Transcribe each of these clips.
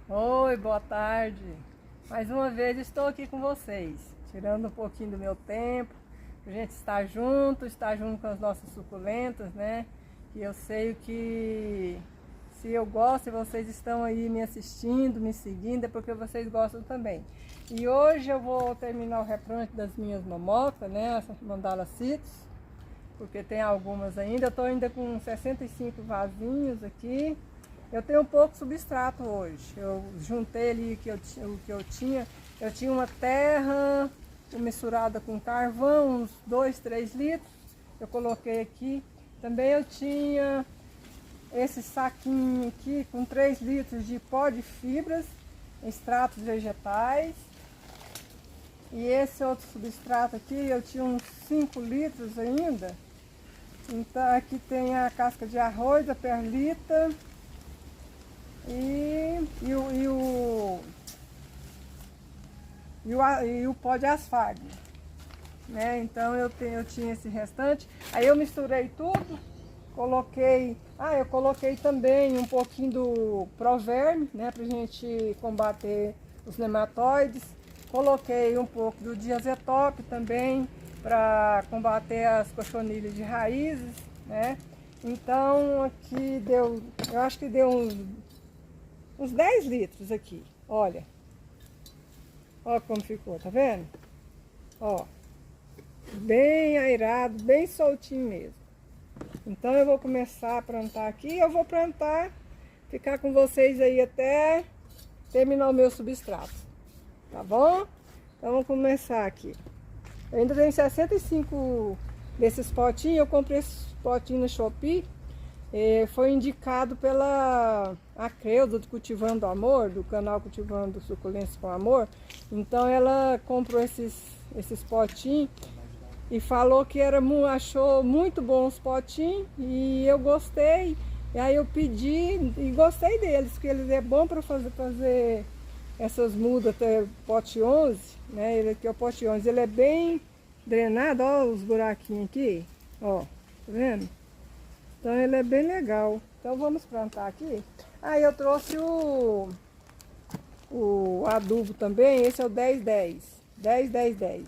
Oi, boa tarde. Mais uma vez estou aqui com vocês, tirando um pouquinho do meu tempo, pra gente estar junto com as nossas suculentas, né? E eu sei que se eu gosto e vocês estão aí me assistindo, me seguindo, é porque vocês gostam também. E hoje eu vou terminar o replante das minhas mamocas, né? Essas mandalacitos, porque tem algumas ainda. Eu estou ainda com 65 vasinhos aqui. Eu tenho um pouco de substrato hoje. Eu juntei ali o que eu tinha. Eu tinha uma terra misturada com carvão, uns 2, 3 litros. Eu coloquei aqui. Também eu tinha esse saquinho aqui com 3 litros de pó de fibras, extratos vegetais. E esse outro substrato aqui eu tinha uns 5 litros ainda. Então aqui tem a casca de arroz, a perlita. E o pó de asfalto, né? Então eu tinha esse restante, aí eu misturei tudo, coloquei, eu coloquei também um pouquinho do Proverme, né, pra gente combater os nematóides, coloquei um pouco do Diazetop também para combater as cochonilhas de raízes, né? Então aqui deu, eu acho que deu uns 10 litros aqui, olha. Ó como ficou, tá vendo? Ó, bem airado, bem soltinho mesmo. Então eu vou começar a plantar aqui, eu vou plantar, ficar com vocês aí até terminar o meu substrato, tá bom? Então vamos começar aqui. Eu ainda tenho 65 desses potinhos, eu comprei esses potinhos no Shopee. Foi indicado pela Creuza do Cultivando Amor, do canal Cultivando Suculências com Amor. Então ela comprou esses potinhos e falou que achou muito bons os potinhos e eu gostei. E aí eu pedi e gostei deles, porque eles é bom para fazer essas mudas até pote 11, né? Ele aqui é o pote 11, ele é bem drenado, ó os buraquinhos aqui, ó, tá vendo? Então ele é bem legal. Então vamos plantar aqui. Aí eu trouxe o adubo também. Esse é o 10-10. 10-10-10.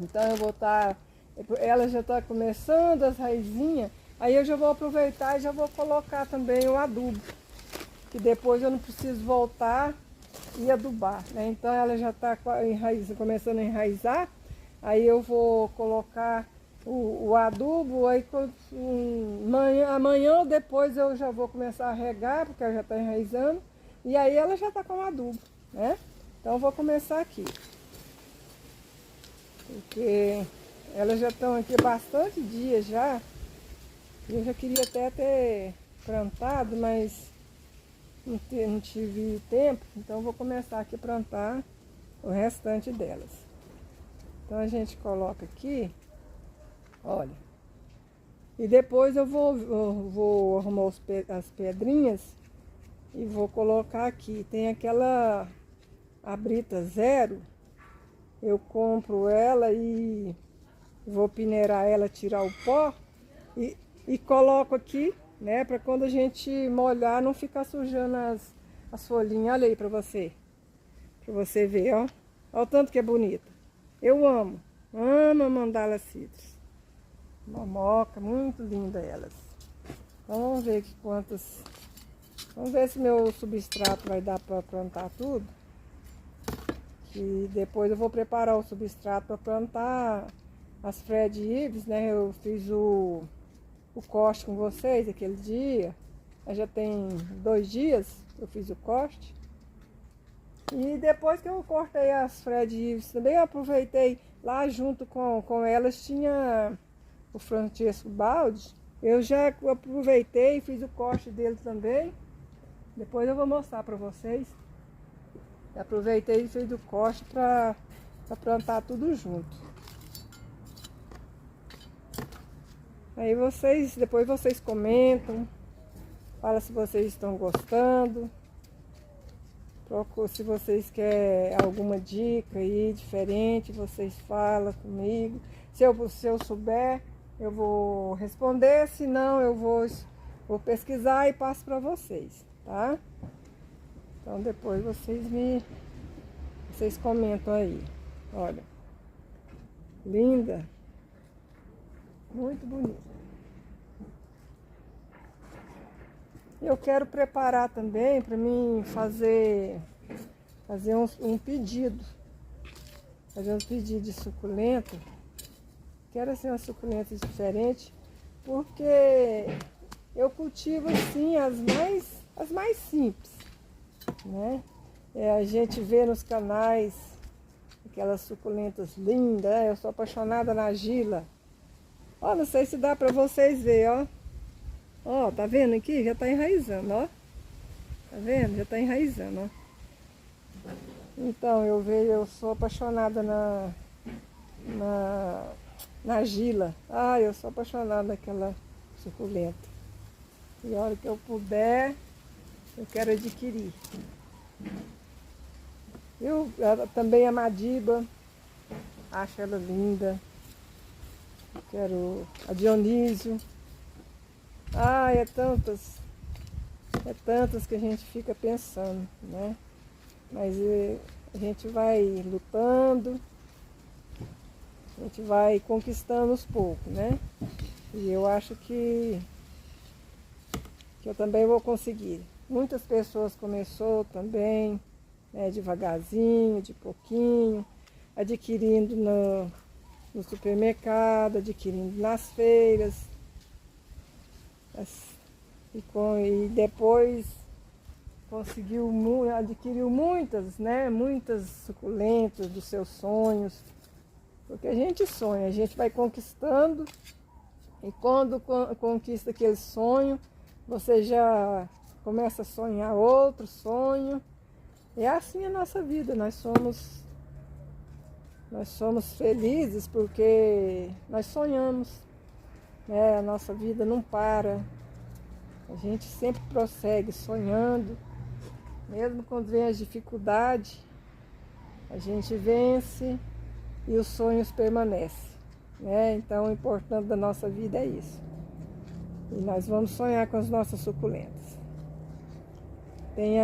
Então eu vou estar... Ela já está começando as raizinhas. Aí eu já vou aproveitar e já vou colocar também o adubo. Que depois eu não preciso voltar e adubar, né? Então ela já está começando a enraizar. Aí eu vou colocar o adubo, aí amanhã ou depois eu já vou começar a regar, porque ela já está enraizando, e aí ela já está com adubo, né? Então eu vou começar aqui, porque elas já estão aqui há bastante dias já, eu já queria até ter plantado, mas não tive tempo, então eu vou começar aqui a plantar o restante delas. Então a gente coloca aqui. Olha, e depois eu vou arrumar as pedrinhas e vou colocar aqui. Tem aquela Abrita Zero, eu compro ela e vou peneirar ela, tirar o pó e coloco aqui, né, para quando a gente molhar não ficar sujando as folhinhas. Olha aí para você ver, ó. Olha o tanto que é bonita. Eu amo a mandalacitos. Mamoca, muito linda elas. Então vamos ver aqui quantas. Vamos ver se meu substrato vai dar para plantar tudo. E depois eu vou preparar o substrato para plantar as Fred Ives, né? Eu fiz o corte com vocês aquele dia. Já tem 2 dias que eu fiz o corte. E depois que eu cortei as Fred Ives também, eu aproveitei lá junto com elas, tinha o Francesco Baldi. Eu já aproveitei e fiz o corte dele também. Depois eu vou mostrar para vocês. Aproveitei e fiz o corte para plantar tudo junto. Aí depois vocês comentam, fala se vocês estão gostando. Se vocês querem alguma dica aí diferente, vocês falam comigo. Se eu souber, eu vou responder. Se não, eu vou pesquisar e passo para vocês, tá? Então depois vocês comentam aí. Olha, linda, muito bonita. Eu quero preparar também para mim fazer um pedido. Fazer um pedido de suculenta. Quero assim uma suculenta diferente, porque eu cultivo assim as mais simples, né? A gente vê nos canais aquelas suculentas lindas, eu sou apaixonada na Gila. Ó, não sei se dá para vocês verem, ó. Ó, tá vendo aqui? Já tá enraizando, ó. Tá vendo? Já tá enraizando, ó. Então, eu sou apaixonada na Gila. Ah, eu sou apaixonada naquela suculenta. E a hora que eu puder, eu quero adquirir. Também a Madiba, acho ela linda. Quero a Dionísio. Ah, é tantas que a gente fica pensando, né? Mas a gente vai lutando, a gente vai conquistando aos poucos, né? E eu acho que eu também vou conseguir. Muitas pessoas começou também, né, devagarzinho, de pouquinho, adquirindo no supermercado, adquirindo nas feiras. E depois adquiriu muitas, né? Muitas suculentas dos seus sonhos. Porque a gente sonha, a gente vai conquistando. E quando conquista aquele sonho, você já começa a sonhar outro sonho. É assim a nossa vida, nós somos felizes porque nós sonhamos, né? A nossa vida não para, a gente sempre prossegue sonhando, mesmo quando vem as dificuldades, a gente vence e os sonhos permanecem, né? Então o importante da nossa vida é isso. E nós vamos sonhar com as nossas suculentas. Tem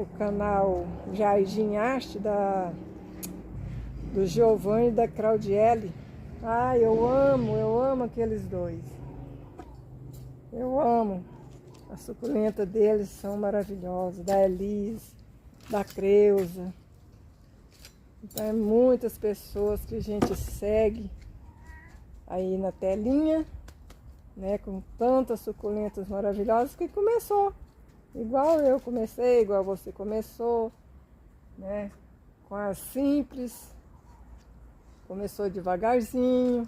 o canal Jardim Arte do Giovanni e da Claudiele. Ah, eu amo aqueles dois. Eu amo. As suculentas deles são maravilhosas. Da Elis, da Creuza. Então é muitas pessoas que a gente segue aí na telinha, né? Com tantas suculentas maravilhosas que começou. Igual eu comecei, igual você começou, né? Com as simples. Começou devagarzinho,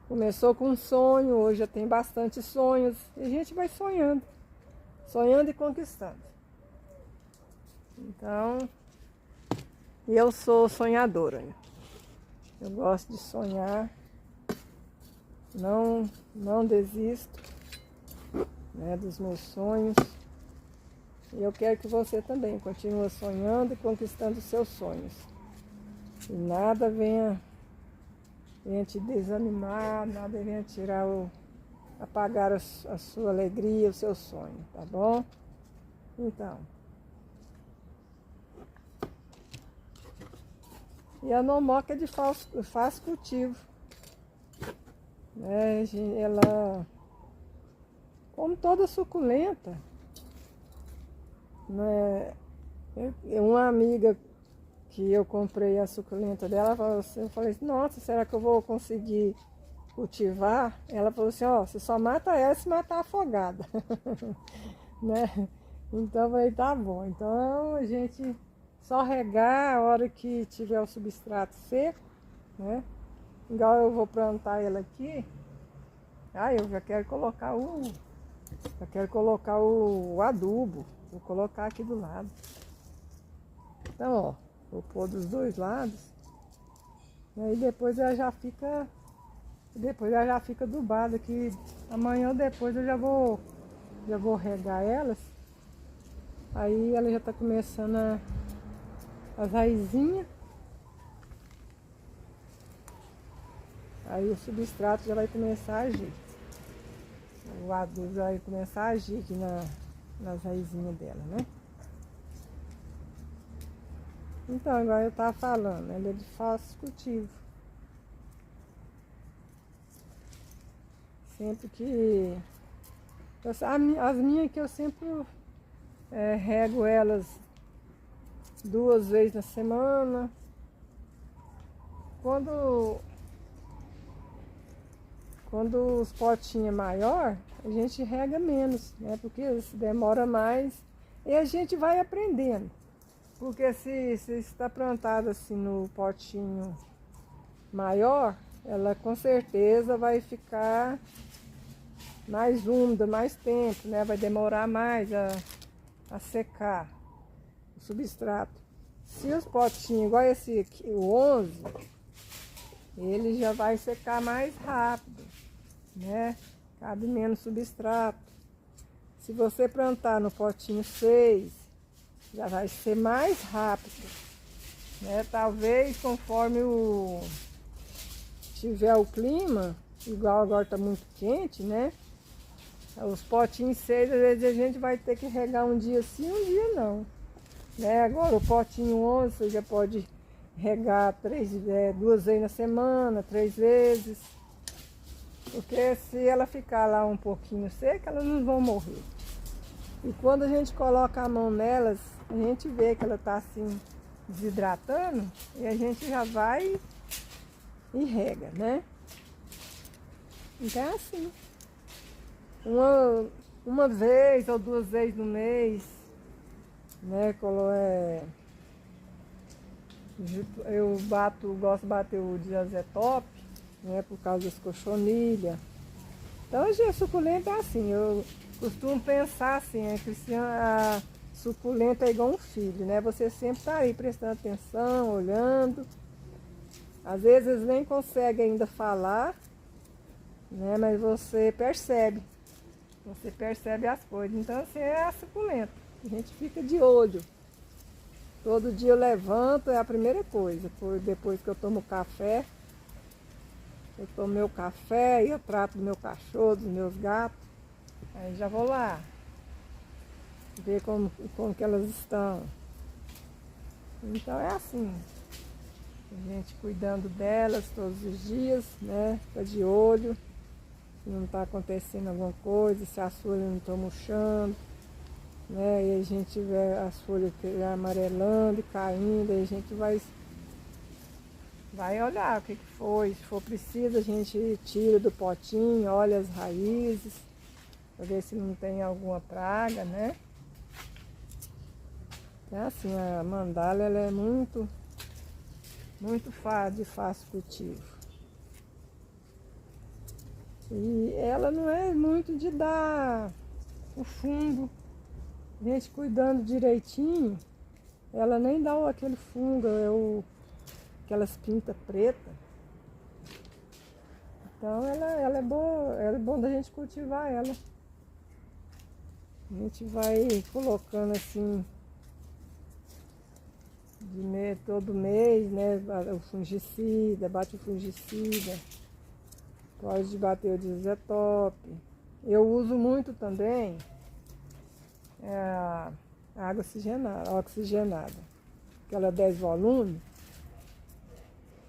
começou com um sonho, hoje já tem bastante sonhos, e a gente vai sonhando e conquistando. Então, eu sou sonhadora, né? Eu gosto de sonhar, não desisto, né, dos meus sonhos, e eu quero que você também continue sonhando e conquistando os seus sonhos. E nada venha te desanimar, nada venha apagar a sua alegria, o seu sonho, tá bom? Então. E a nomoca é de fácil cultivo, né? Ela, como toda suculenta, né? Uma amiga que eu comprei a suculenta dela, eu falei assim, nossa, será que eu vou conseguir cultivar? Ela falou assim, ó, você só mata ela se matar afogada. Né? Então eu falei, tá bom. Então a gente só regar a hora que tiver o substrato seco, né? Igual eu vou plantar ela aqui. Eu já quero colocar o adubo. Vou colocar aqui do lado. Então, ó, vou pôr dos dois lados. Aí depois ela já fica adubada aqui. Amanhã ou depois eu já vou regar elas. Aí ela já tá começando as raizinhas. Aí o substrato já vai começar a agir. O adubo já vai começar a agir aqui nas raizinhas dela, né? Então, igual eu estava falando, ela é de falso cultivo. Sempre que... As minhas que eu sempre rego elas 2 vezes na semana. Quando os potinhos é maior, a gente rega menos, né? Porque demora mais e a gente vai aprendendo. Porque se está plantada assim no potinho maior, ela com certeza vai ficar mais úmida, mais tempo, né? Vai demorar mais a secar o substrato. Se os potinhos, igual esse aqui, o 11, ele já vai secar mais rápido, né? Cabe menos substrato. Se você plantar no potinho 6, já vai ser mais rápido, né? Talvez conforme tiver o clima, igual agora está muito quente, né? Os potinhos 6, às vezes a gente vai ter que regar um dia sim, um dia não, né? Agora o potinho 11 você já pode regar 2 vezes na semana, 3 vezes. Porque se ela ficar lá um pouquinho seca, elas não vão morrer. E quando a gente coloca a mão nelas, a gente vê que ela está assim desidratando e a gente já vai e rega, né? Então é assim. Uma vez ou 2 vezes no mês, né? Eu gosto de bater o diazotop, né? Por causa das cochonilhas. Então a suculenta é assim, eu costumo pensar assim, a suculenta é igual um filho, né? Você sempre está aí prestando atenção, olhando. Às vezes nem consegue ainda falar, né? Mas você percebe as coisas. Então assim é a suculenta. A gente fica de olho. Todo dia eu levanto, é a primeira coisa. Depois que eu tomo café, eu tomo meu café e eu trato do meu cachorro, dos meus gatos. Aí já vou lá ver como que elas estão. Então é assim, a gente cuidando delas todos os dias, né? Fica de olho, se não está acontecendo alguma coisa, se as folhas não estão murchando, né? E a gente vê as folhas amarelando e caindo, aí a gente vai olhar o que foi. Se for preciso, a gente tira do potinho, olha as raízes, para ver se não tem alguma praga, né? É assim, a mandala ela é muito de fácil cultivo. E ela não é muito de dar o fungo. A gente cuidando direitinho, ela nem dá aquele fungo, aquelas pintas pretas. Então ela é boa, é bom da gente cultivar ela. A gente vai colocando assim, todo mês, né? O fungicida, bate o fungicida. Pode bater o diazotop. Eu uso muito também a água oxigenada. Aquela 10 volumes.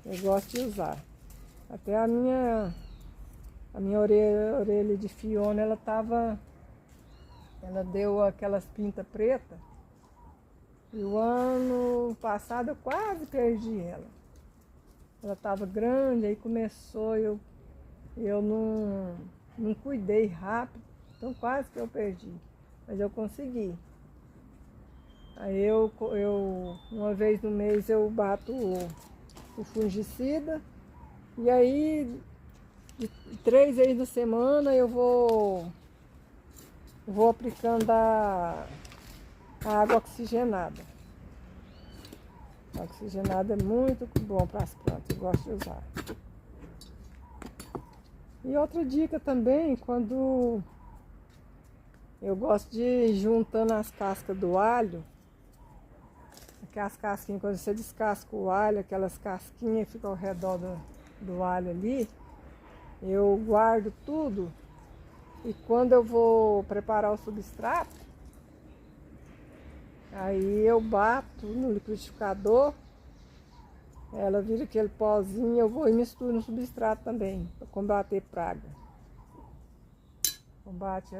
Eu gosto de usar. Até a minha orelha de Fiona, ela deu aquelas pintas pretas. E o ano passado eu quase perdi ela. Ela estava grande, aí começou, eu não cuidei rápido, então quase que eu perdi. Mas eu consegui. Aí uma vez no mês eu bato o fungicida. E aí, 3 vezes na semana eu vou aplicando a água oxigenada. A oxigenada é muito bom para as plantas, eu gosto de usar. E outra dica também, quando eu gosto de ir juntando as cascas do alho, aquelas casquinhas, quando você descasca o alho, aquelas casquinhas que ficam ao redor do alho ali, eu guardo tudo e quando eu vou preparar o substrato, Aí eu bato no liquidificador, ela vira aquele pozinho, eu vou e misturo no substrato também, para combater praga. Combate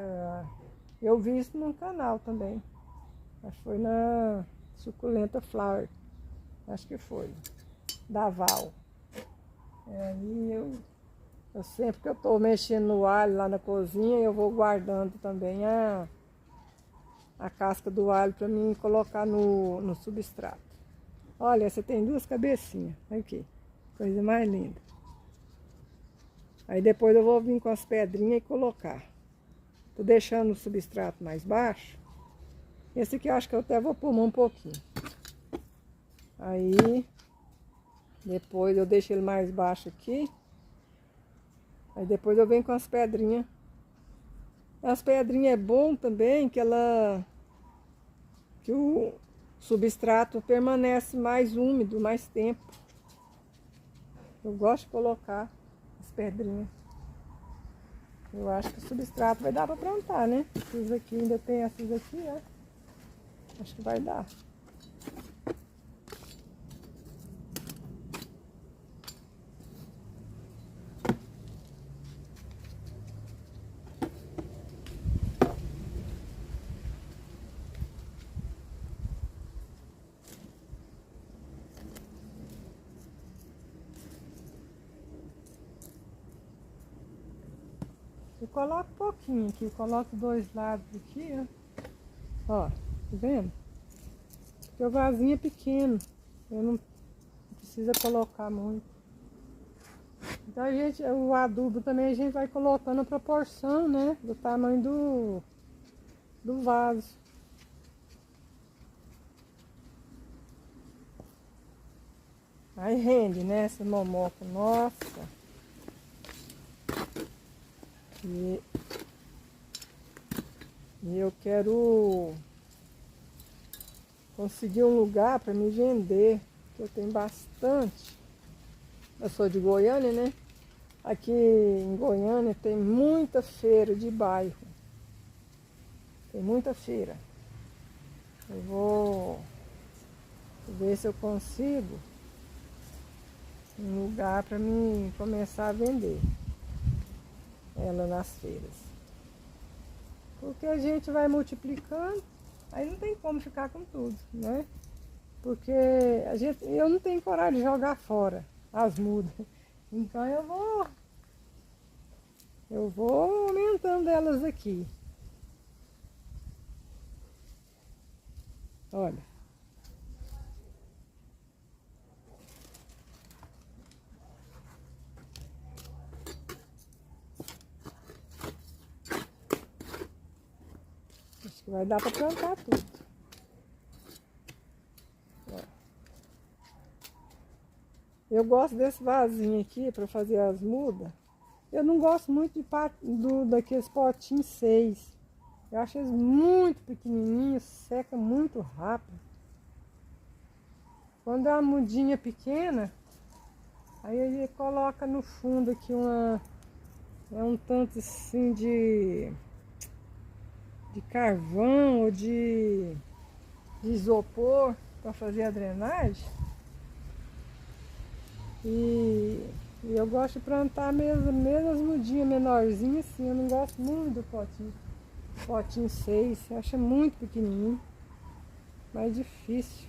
Eu vi isso num canal também. Acho que foi na Suculenta Flower. Acho que foi. Da Val. Aí eu sempre que eu tô mexendo no alho lá na cozinha, eu vou guardando também a casca do alho para mim colocar no substrato. Olha, você tem duas cabecinhas. Olha aqui. Coisa mais linda. Aí depois eu vou vir com as pedrinhas e colocar. Tô deixando o substrato mais baixo. Esse aqui eu acho que eu até vou pôr um pouquinho. Aí depois eu deixo ele mais baixo aqui. Aí depois eu venho com as pedrinhas. As pedrinhas é bom também que o substrato permanece mais úmido, mais tempo. Eu gosto de colocar as pedrinhas. Eu acho que o substrato vai dar para plantar, né? Esses aqui ainda tem essas aqui, ó. Acho que vai dar. Eu coloco um pouquinho aqui, coloco dois lados aqui, ó. Ó, tá vendo? Porque o vasinho é pequeno, eu não precisa colocar muito. Então o adubo também a gente vai colocando a proporção, né? Do tamanho do vaso. Aí rende, né? Essa momoca, nossa. E eu quero conseguir um lugar para me vender, que eu tenho bastante. Eu sou de Goiânia, né? Aqui em Goiânia tem muita feira de bairro. Tem muita feira. Eu vou ver se eu consigo um lugar para mim começar a vender ela nas feiras. Porque a gente vai multiplicando, aí não tem como ficar com tudo, né? Porque eu não tenho coragem de jogar fora as mudas. Então eu vou aumentando elas aqui. Olha. Acho que vai dar para plantar tudo. Ó. Eu gosto desse vasinho aqui para fazer as mudas. Eu não gosto muito daqueles potinhos 6. Eu acho eles muito pequenininhos, seca muito rápido. Quando é uma mudinha pequena, aí ele coloca no fundo aqui um tanto assim de carvão ou de isopor para fazer a drenagem. E eu gosto de plantar mesmo as mudinhas menorzinhas assim. Eu não gosto muito do potinho 6, eu acho muito pequenininho, mais difícil.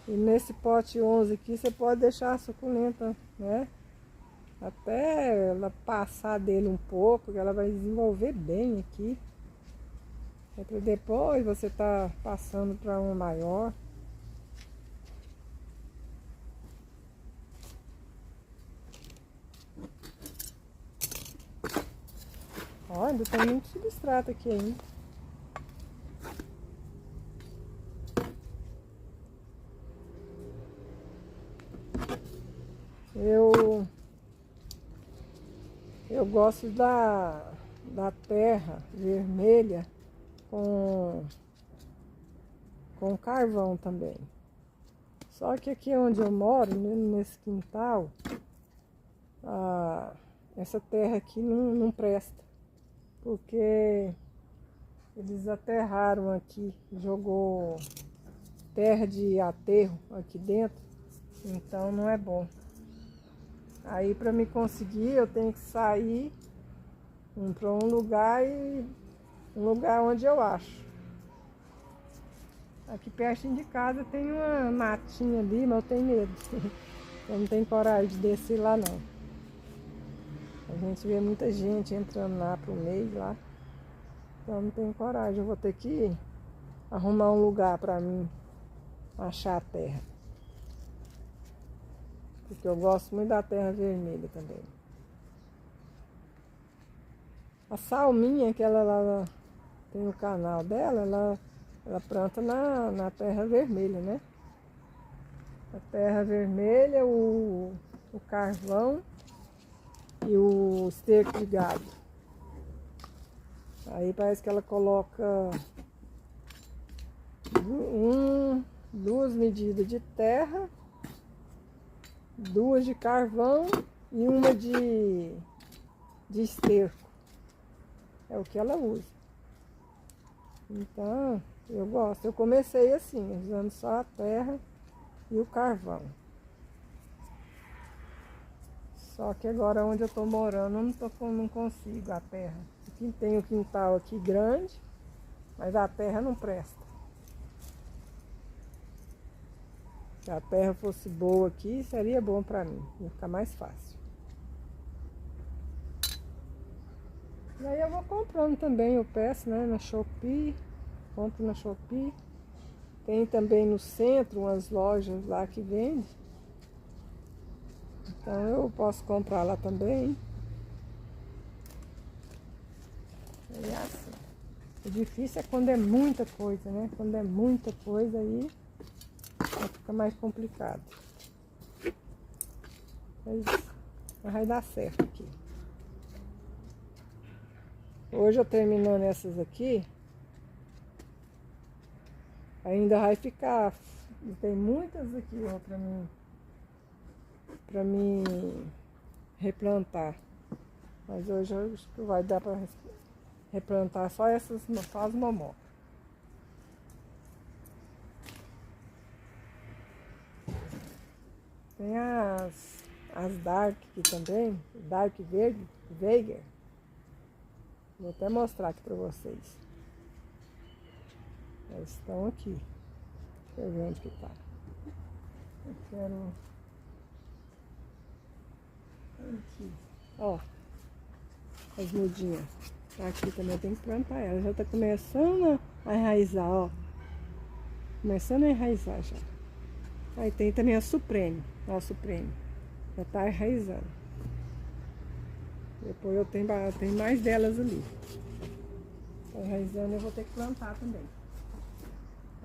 E nesse pote 11 aqui você pode deixar a suculenta, né? Até ela passar dele um pouco, que ela vai desenvolver bem aqui. É para depois você tá passando para uma maior. Ó, ainda tem muito substrato aqui ainda. Eu gosto da terra vermelha com carvão também. Só que aqui onde eu moro, nesse quintal, essa terra aqui não presta, porque eles aterraram aqui, jogou terra de aterro aqui dentro, então não é bom. Aí para me conseguir eu tenho que sair para um lugar onde eu acho. Aqui pertinho de casa tem uma matinha ali, mas eu tenho medo. Eu não tenho coragem de descer lá não. A gente vê muita gente entrando lá pro meio lá. Então eu não tenho coragem, eu vou ter que arrumar um lugar para mim achar a terra. Porque eu gosto muito da terra vermelha também. A Salminha, que ela lá tem o canal dela, ela planta na terra vermelha, né? A terra vermelha, o carvão e o esterco de gado. Aí parece que ela coloca 2 medidas de terra, 2 de carvão e uma de esterco. É o que ela usa. Então, eu gosto. Eu comecei assim, usando só a terra e o carvão. Só que agora onde eu tô morando, não consigo a terra. Aqui tem o quintal aqui grande, mas a terra não presta. Se a terra fosse boa aqui, seria bom para mim. Ia ficar mais fácil. E aí eu vou comprando também, eu peço, né, na Shopee. Compro na Shopee. Tem também no centro umas lojas lá que vendem. Então eu posso comprar lá também. É assim. O difícil é quando é muita coisa, né? Quando é muita coisa aí fica mais complicado. Mas vai dar certo aqui. Hoje eu terminando essas aqui, ainda vai ficar. Tem muitas aqui, ó, pra mim replantar. Mas hoje eu acho que vai dar pra replantar só as momocas. Tem as Dark aqui também, Dark Veiger. Vou até mostrar aqui pra vocês. Elas estão aqui. Deixa eu ver onde que tá. Eu quero... Aqui. Ó. As mudinhas. Aqui também tem que plantar ela. Já tá começando a enraizar, ó. Começando a enraizar já. Aí tem também a Supreme. Ó, a Supreme. Já tá enraizando. Depois eu tenho mais delas ali. Tá enraizando, eu vou ter que plantar também.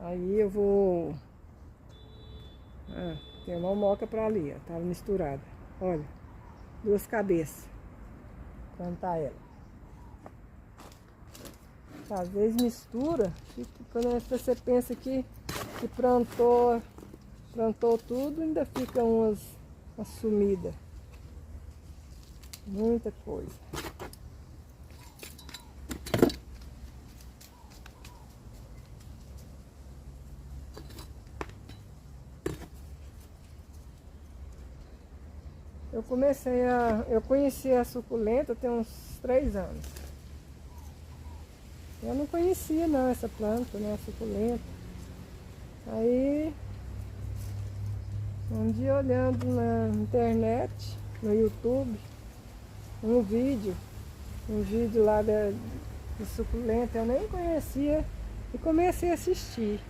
Aí eu vou... tem uma moca pra ali, ó. Tava misturada. Olha. 2 cabeças. Plantar ela. Às vezes mistura, quando você pensa que plantou tudo, ainda fica umas sumidas. Muita coisa. Eu conheci a suculenta tem uns 3 anos. Eu não conhecia não essa planta, né, a suculenta. Aí, um dia olhando na internet, no YouTube, um vídeo lá de suculenta, eu nem conhecia e comecei a assistir.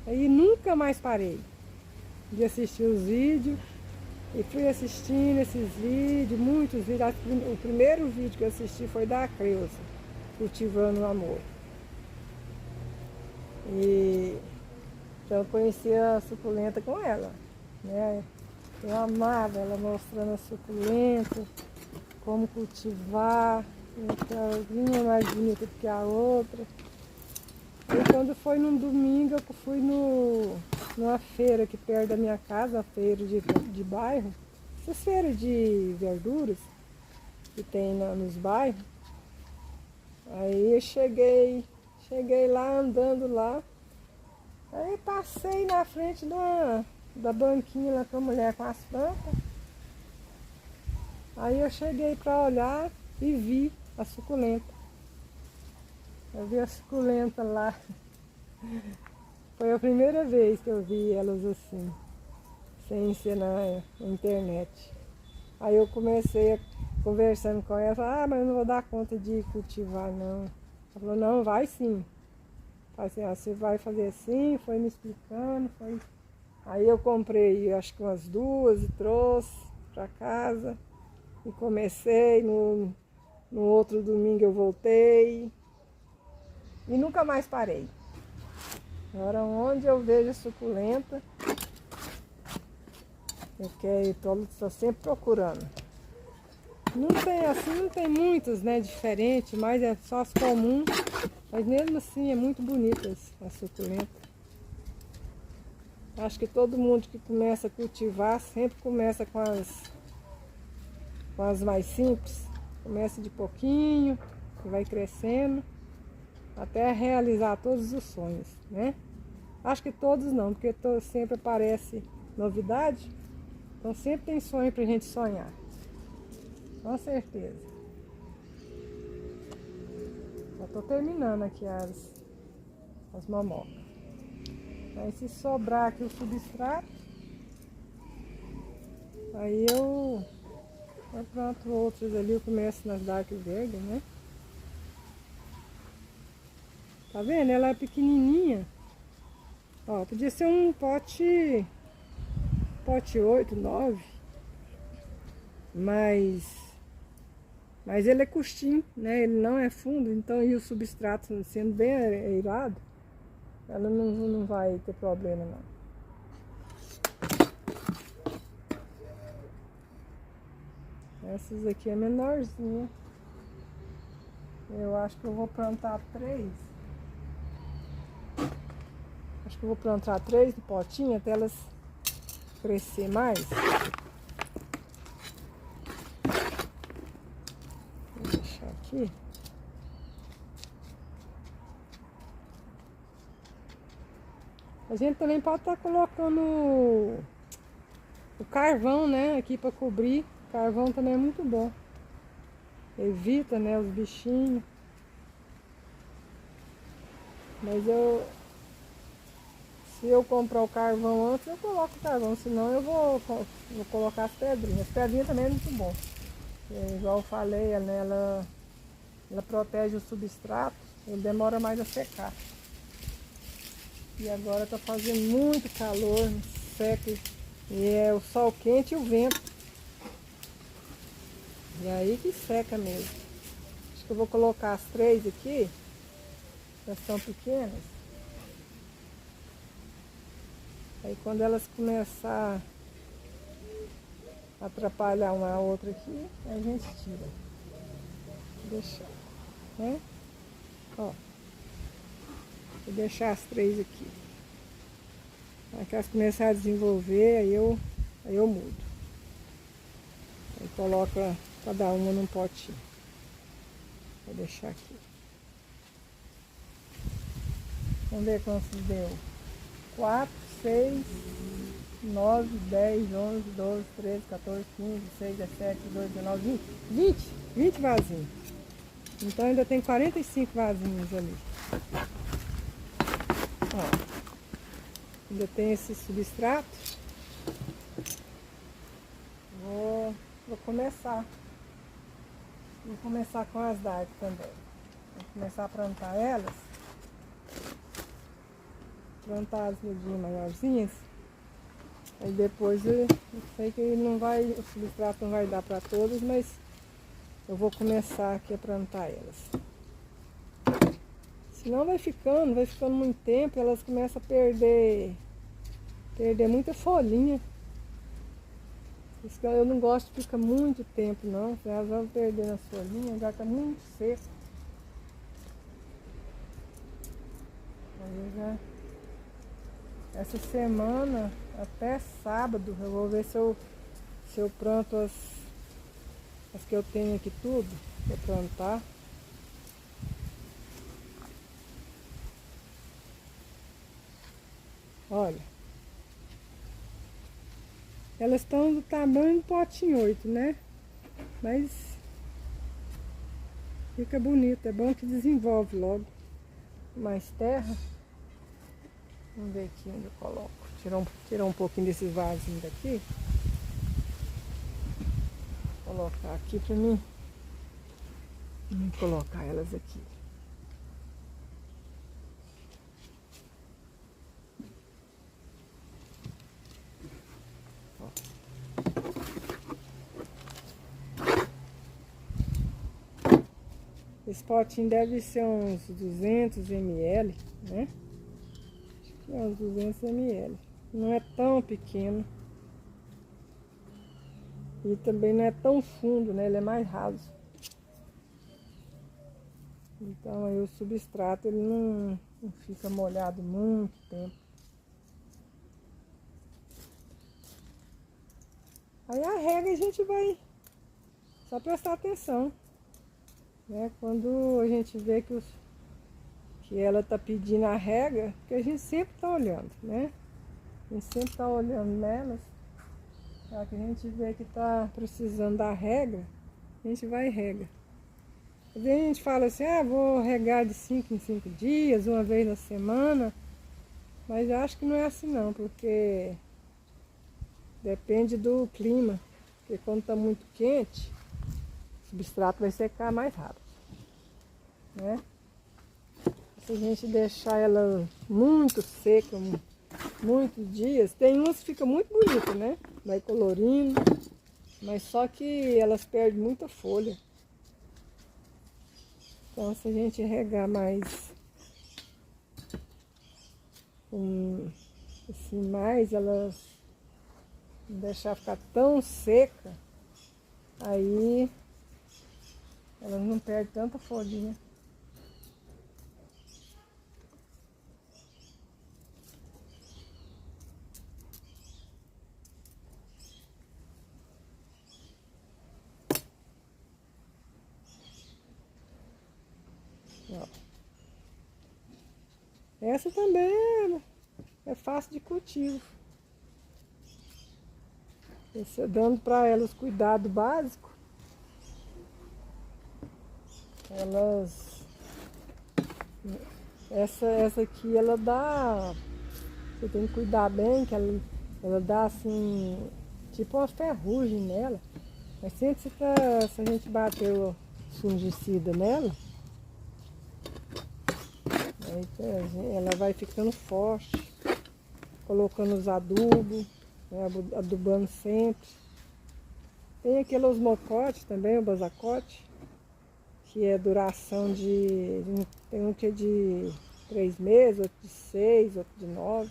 Aí nunca mais parei de assistir os vídeos e fui assistindo esses vídeos, muitos vídeos. O primeiro vídeo que eu assisti foi da Creuza, cultivando o amor. E então eu conheci a suculenta com ela, né? Eu amava ela mostrando a suculenta, como cultivar, ela vinha mais bonita do que a outra. E quando foi num domingo, eu fui numa feira aqui perto da minha casa, a feira de bairro. essas feiras de verduras que tem nos bairros. Aí eu cheguei lá andando lá. Aí passei na frente da banquinha lá com a mulher com as plantas. Aí eu cheguei para olhar e vi a suculenta. Eu vi a suculenta lá. Foi a primeira vez que eu vi elas assim, sem ser na internet. Aí eu comecei conversando com ela, mas eu não vou dar conta de cultivar não. Ela falou, não, vai sim. Falei assim, você vai fazer assim, foi me explicando, foi. Aí eu comprei acho que umas duas e trouxe para casa. E comecei, no outro domingo eu voltei. E nunca mais parei. Agora onde eu vejo suculenta, eu estou sempre procurando. Não tem assim, não tem muitas, né, diferentes, mas é só as comuns. Mas mesmo assim é muito bonitas a suculenta. Acho que todo mundo que começa a cultivar sempre começa com as mais simples. Começa de pouquinho, vai crescendo, até realizar todos os sonhos, né? Acho que todos não, porque sempre aparece novidade, então sempre tem sonho pra gente sonhar. Com certeza. Já tô terminando aqui as mamocas. Aí se sobrar aqui o substrato, aí eu planto outros ali, eu começo nas dark verde, né? Tá vendo? Ela é pequenininha. Ó, podia ser um pote 8, 9. Mas ele é curtinho, né? Ele não é fundo, então e o substrato sendo bem aeirado, ela não vai ter problema não. Essas aqui é menorzinha. Eu acho que eu vou plantar 3. Acho que eu vou plantar 3 no potinho até elas crescer mais. Vou deixar aqui. A gente também pode estar colocando o carvão, né, aqui para cobrir. O carvão também é muito bom. Evita, né, os bichinhos. Mas se eu comprar o carvão antes, eu coloco o carvão. Senão eu vou colocar as pedrinhas. As pedrinhas também é muito bom. Igual eu falei, né, ela protege o substrato. Ele demora mais a secar. E agora tá fazendo muito calor, seca. E é o sol quente e o vento. E aí que seca mesmo. Acho que eu vou colocar as 3 aqui. Elas são pequenas. Aí quando elas começar a atrapalhar uma a outra aqui, aí a gente tira. Vou deixar, né? Ó. Vou deixar as 3 aqui. Aí que elas começarem a desenvolver, aí eu mudo. Aí coloca cada uma num potinho. Vou deixar aqui. Vamos ver quantos deu. 4, 6, 9, 10, 11, 12, 13, 14, 15, 16, 17, 18, 19, 20. 20 vasinhos. Então ainda tem 45 vasinhos ali. Ó. Ainda tem esse substrato. Vou começar. Vou começar com as dark também. Vou começar a plantar elas. Plantar as mudinhas maiorzinhas. Aí depois eu sei que o substrato não vai dar para todas, mas eu vou começar aqui a plantar elas. Senão vai ficando muito tempo, elas começam a perder muita folhinha. Isso que eu não gosto de ficar muito tempo não, elas vão perdendo as folhinhas, já está muito seco. Aí essa semana, até sábado, eu vou ver se se eu planto as que eu tenho aqui tudo para plantar. Olha, elas estão do tamanho do potinho 8, né? Mas fica bonito, é bom que desenvolve logo. Mais terra. Vamos ver aqui onde eu coloco. Tirar um pouquinho desses vasinhos daqui. Vou colocar aqui pra mim. Vamos colocar elas aqui. Ó. Esse potinho deve ser uns 200 ml, né? Acho que é uns 200 ml. Não é tão pequeno. E também não é tão fundo, né? Ele é mais raso. Então aí o substrato ele não fica molhado muito tempo. Aí a rega a gente vai só prestar atenção, né? Quando a gente vê que ela tá pedindo a rega, porque a gente sempre tá olhando, né? A gente sempre tá olhando nelas. Já que a gente vê que tá precisando da rega, a gente vai e rega. Às vezes a gente fala assim, vou regar de 5 em 5 dias, uma vez na semana. Mas eu acho que não é assim não, porque depende do clima. Porque quando está muito quente, o substrato vai secar mais rápido, né? Se a gente deixar ela muito seca, muitos dias, tem umas que ficam muito bonitas, né? Vai colorindo, mas só que elas perdem muita folha. Então se a gente regar mais assim, mais elas não deixar ficar tão seca, aí elas não perdem tanta folhinha. Ó. Essa também é fácil de cultivo. Você dando para elas cuidado básico, elas... Essa aqui ela dá... Você tem que cuidar bem, que ela dá assim, tipo uma ferrugem nela. Mas sempre se a gente bater o fungicida nela, aí ela vai ficando forte, colocando os adubos, né, adubando sempre. Tem aquele osmocote também, o basacote, que é duração tem um que é de 3 meses, outro de 6, outro de 9.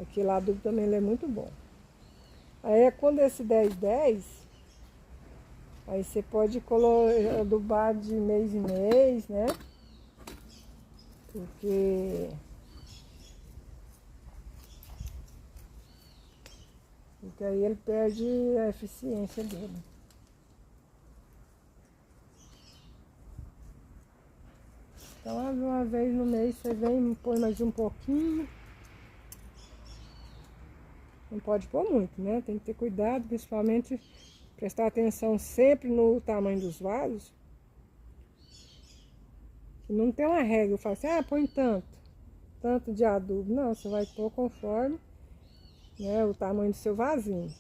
Aquele adubo também ele é muito bom. Aí quando esse 10-10, aí você pode adubar de mês em mês, né? Porque aí ele perde a eficiência dele. Então uma vez no mês você vem e põe mais um pouquinho. Não pode pôr muito, né? Tem que ter cuidado, principalmente prestar atenção sempre no tamanho dos vasos. Não tem uma regra, eu falo assim, põe tanto de adubo. Não, você vai pôr conforme, né, o tamanho do seu vasinho.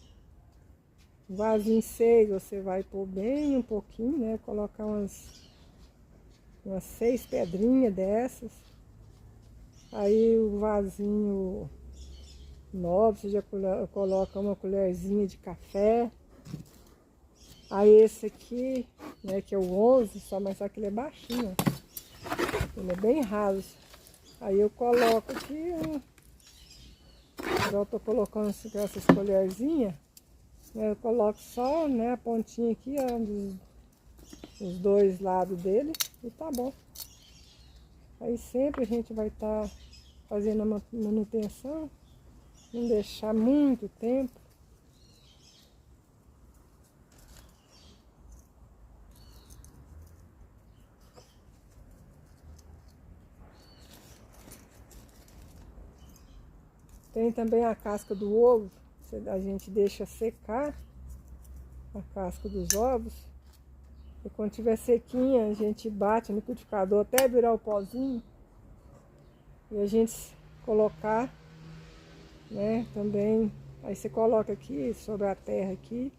O vasinho 6 você vai pôr bem um pouquinho, né? Colocar umas 6 pedrinhas dessas. Aí o vasinho 9 você já coloca uma colherzinha de café. Aí esse aqui, né, que é o 11, mas só que ele é baixinho, ele é bem raso. Aí eu coloco aqui, eu tô colocando essas colherzinhas, né, eu coloco só, né, a pontinha aqui, ó, dos 2 lados dele, e tá bom. Aí sempre a gente vai estar fazendo a manutenção, não deixar muito tempo. Tem também a casca do ovo. A gente deixa secar a casca dos ovos. E quando tiver sequinha, a gente bate no liquidificador até virar o pozinho. E a gente colocar, né, também. Aí você coloca aqui sobre a terra aqui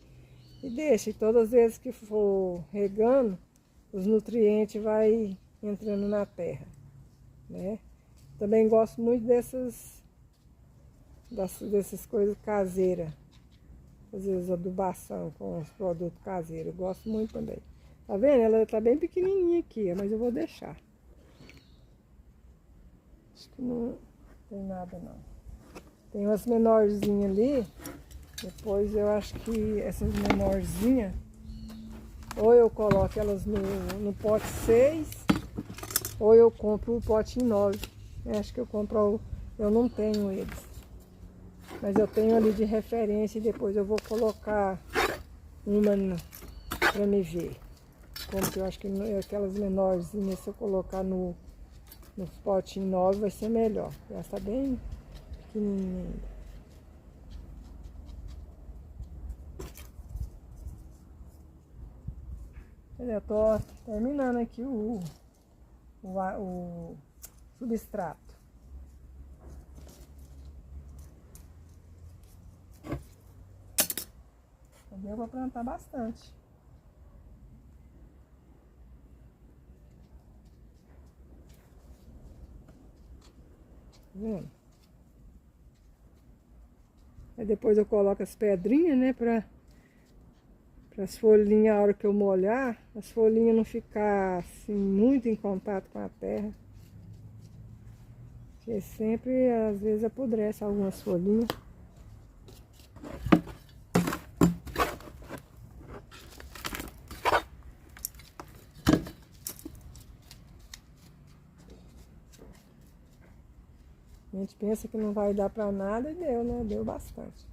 e deixa. E todas as vezes que for regando, os nutrientes vai entrando na terra, né? Também gosto muito dessas coisas caseiras. Às vezes adubação com os produtos caseiros. Eu gosto muito também. Tá vendo? Ela tá bem pequenininha aqui, mas eu vou deixar. Acho que não tem nada não. Tem umas menorzinhas ali. Depois eu acho que essas menorzinhas, ou eu coloco elas no pote 6, ou eu compro o pote em 9. Eu acho que eu não tenho eles. Mas eu tenho ali de referência e depois eu vou colocar uma para me ver. Como que eu acho que aquelas menorzinhas, se eu colocar no potinho 9 vai ser melhor. Ela está bem pequenininha ainda. Eu tô terminando aqui o substrato. Deu para plantar bastante. Tá vendo? Aí depois eu coloco as pedrinhas, né, para as folhinhas, a hora que eu molhar, as folhinhas não ficar assim muito em contato com a terra. Porque sempre, às vezes, apodrece algumas folhinhas. A gente pensa que não vai dar pra nada e deu, né? Deu bastante.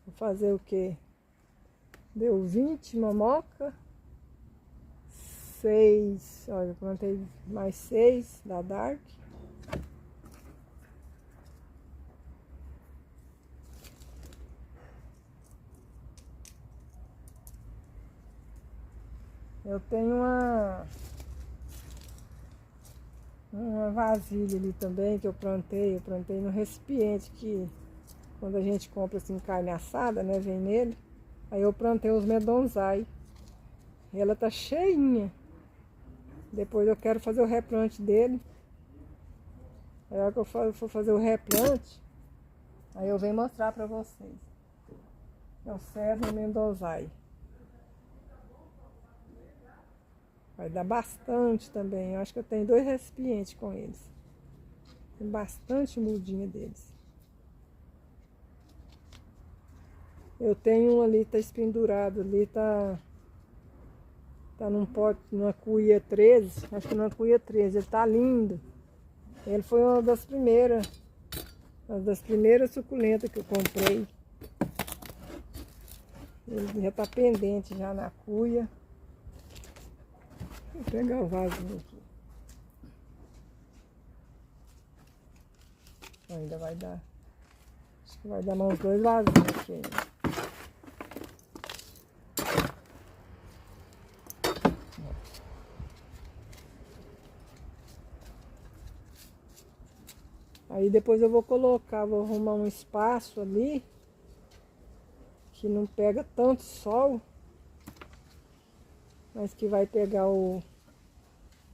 Vou fazer o quê? Deu 20 mamoca. 6, olha, eu plantei mais 6 da Dark. Eu tenho uma vasilha ali também que eu plantei no recipiente que quando a gente compra assim carne assada, né, vem nele. Aí eu plantei os medonzai. E ela tá cheinha. Depois eu quero fazer o replante dele. Aí a hora que eu for fazer o replante, aí eu venho mostrar pra vocês. É o cedro medonzai. Vai dar bastante também. Eu acho que eu tenho 2 recipientes com eles. Tem bastante mudinha deles. Eu tenho um ali, tá espendurado ali, tá num pote, numa cuia 13, acho que numa cuia 13, ele tá lindo. Ele foi uma das primeiras suculentas que eu comprei. Ele já tá pendente já na cuia. Vou pegar o vasinho aqui. Ainda vai dar, acho que vai dar uns 2 vasinhos aqui ainda. Aí depois eu vou arrumar um espaço ali que não pega tanto sol, mas que vai pegar o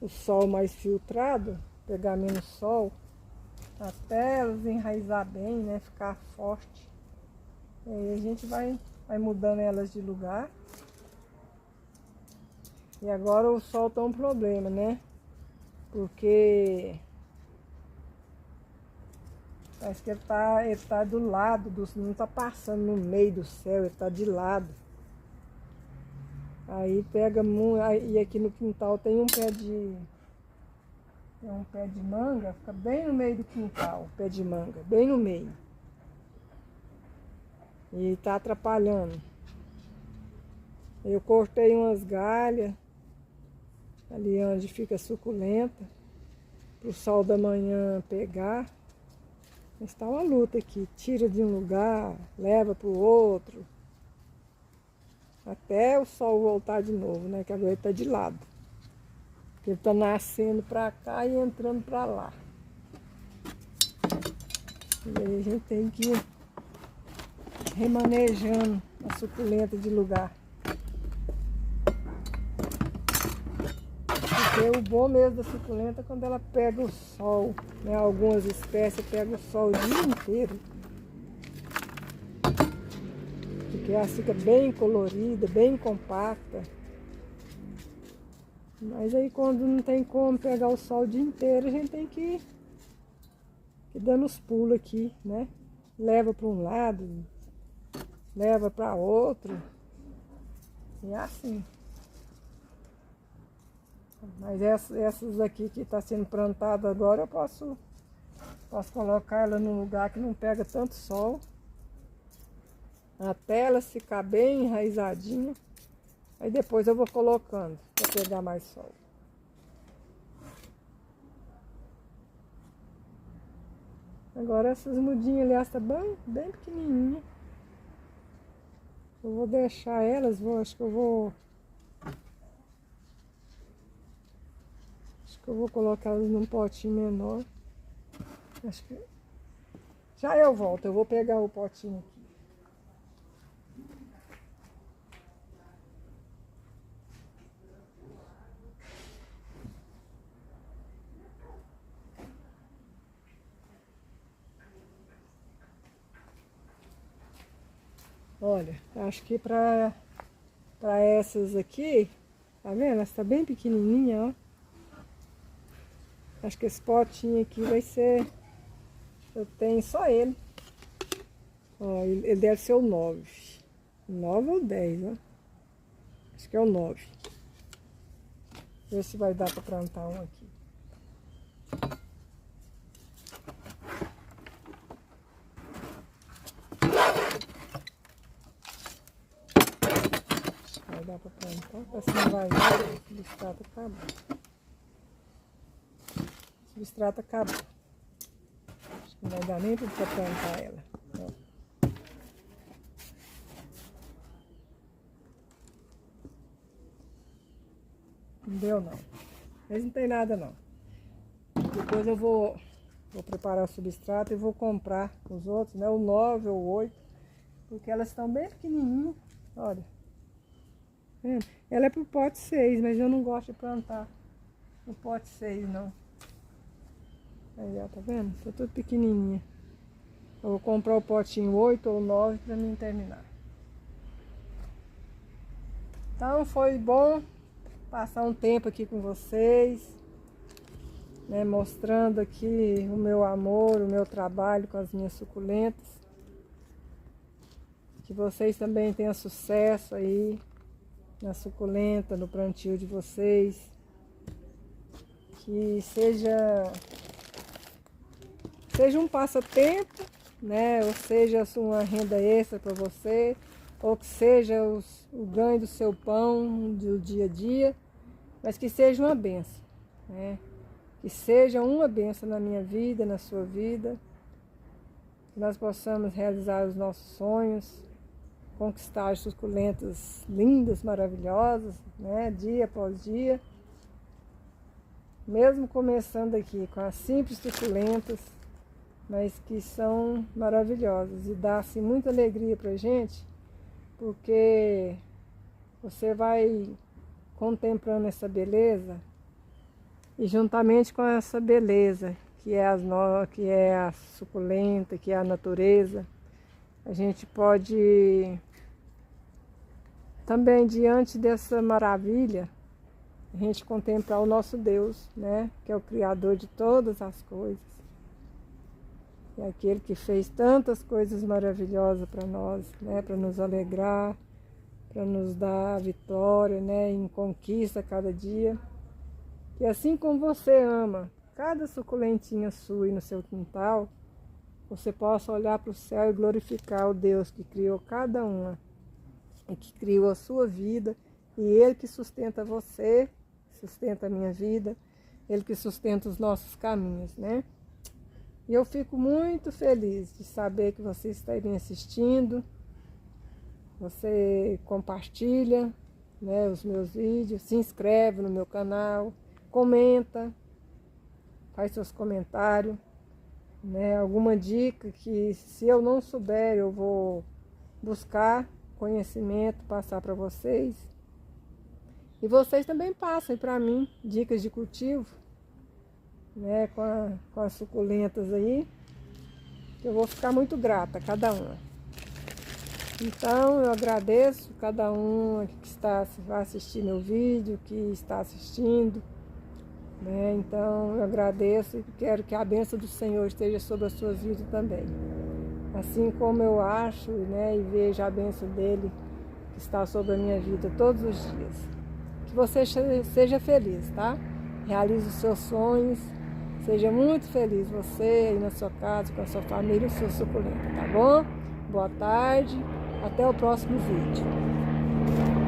sol mais filtrado, pegar menos sol, até elas enraizar bem, né, ficar forte. E aí a gente vai mudando elas de lugar. E agora o sol tá um problema, né, porque parece que ele tá do lado, não tá passando no meio do céu, ele tá de lado. Aí pega muito, e aqui no quintal tem um pé de manga, fica bem no meio do quintal, pé de manga, bem no meio. E tá atrapalhando. Eu cortei umas galhas, ali onde fica suculenta, pro sol da manhã pegar. Está uma luta aqui, tira de um lugar, leva para o outro, até o sol voltar de novo, né? Que agora ele está de lado. Ele está nascendo para cá e entrando para lá. E aí a gente tem que ir remanejando a suculenta de lugar. Porque o bom mesmo da suculenta é quando ela pega o sol, né? Algumas espécies pegam o sol o dia inteiro. Porque ela fica bem colorida, bem compacta. Mas aí quando não tem como pegar o sol o dia inteiro, a gente tem que ir dando os pulos aqui, né? Leva para um lado, leva para outro. E é assim. Mas essas aqui que está sendo plantada agora, eu posso colocar ela num lugar que não pega tanto sol. Até ela ficar bem enraizadinha. Aí depois eu vou colocando para pegar mais sol. Agora essas mudinhas ali, está bem pequenininha. Eu vou deixar elas, acho que eu vou colocar elas num potinho menor. Acho que já eu volto, eu vou pegar o potinho aqui. Olha, acho que para essas aqui, tá vendo? Ela está bem pequenininha, ó. Acho que esse potinho aqui vai ser... Eu tenho só ele. Ó, ele deve ser o 9. 9 ou 10, ó. Acho que é o 9. Ver se vai dar para plantar um aqui. Vai dar para plantar. Parece que não vai dar. O substrato acabou. O substrato acabou. Acho que não vai dar nem para plantar ela. Ó. Não deu não. Mas não tem nada não. Depois eu vou preparar o substrato e vou comprar os outros, né? O 9 ou 8. Porque elas estão bem pequenininhas. Olha. Ela é pro pote 6, mas eu não gosto de plantar no pote 6 não. Aí, ó, tá vendo? Tá tudo pequenininha. Eu vou comprar o potinho 8 ou 9 para mim terminar. Então foi bom passar um tempo aqui com vocês, né, mostrando aqui o meu amor, o meu trabalho com as minhas suculentas. Que vocês também tenham sucesso aí na suculenta, no plantio de vocês. Que seja um passatempo, né? Ou seja uma renda extra para você, ou que seja o ganho do seu pão do dia a dia, mas que seja uma bênção, né? Que seja uma bênção na minha vida, na sua vida, que nós possamos realizar os nossos sonhos, conquistar as suculentas lindas, maravilhosas, né? Dia após dia. Mesmo começando aqui com as simples suculentas, mas que são maravilhosas e dá assim muita alegria pra gente, porque você vai contemplando essa beleza e juntamente com essa beleza que é a suculenta, que é a natureza, a gente pode também, diante dessa maravilha, a gente contemplar o nosso Deus, né? Que é o Criador de todas as coisas. É aquele que fez tantas coisas maravilhosas para nós, né? Para nos alegrar, para nos dar vitória, né? Em conquista a cada dia. E assim como você ama cada suculentinha sua e no seu quintal, você possa olhar para o céu e glorificar o Deus que criou cada uma e que criou a sua vida, e Ele que sustenta você, sustenta a minha vida, Ele que sustenta os nossos caminhos, né? E eu fico muito feliz de saber que você está me assistindo, você compartilha, né, os meus vídeos, se inscreve no meu canal, comenta, faz seus comentários, né, alguma dica que se eu não souber eu vou buscar conhecimento, passar para vocês. E vocês também passem para mim dicas de cultivo, né, com as suculentas aí, que eu vou ficar muito grata a cada uma. Então eu agradeço cada um que vai assistir meu vídeo, que está assistindo, né? Então eu agradeço e quero que a bênção do Senhor esteja sobre as suas vidas também. Assim como eu acho, né, e vejo a bênção dele que está sobre a minha vida todos os dias. Que você seja feliz, tá? Realize os seus sonhos, seja muito feliz você aí na sua casa, com a sua família e o seu suculento, tá bom? Boa tarde, até o próximo vídeo.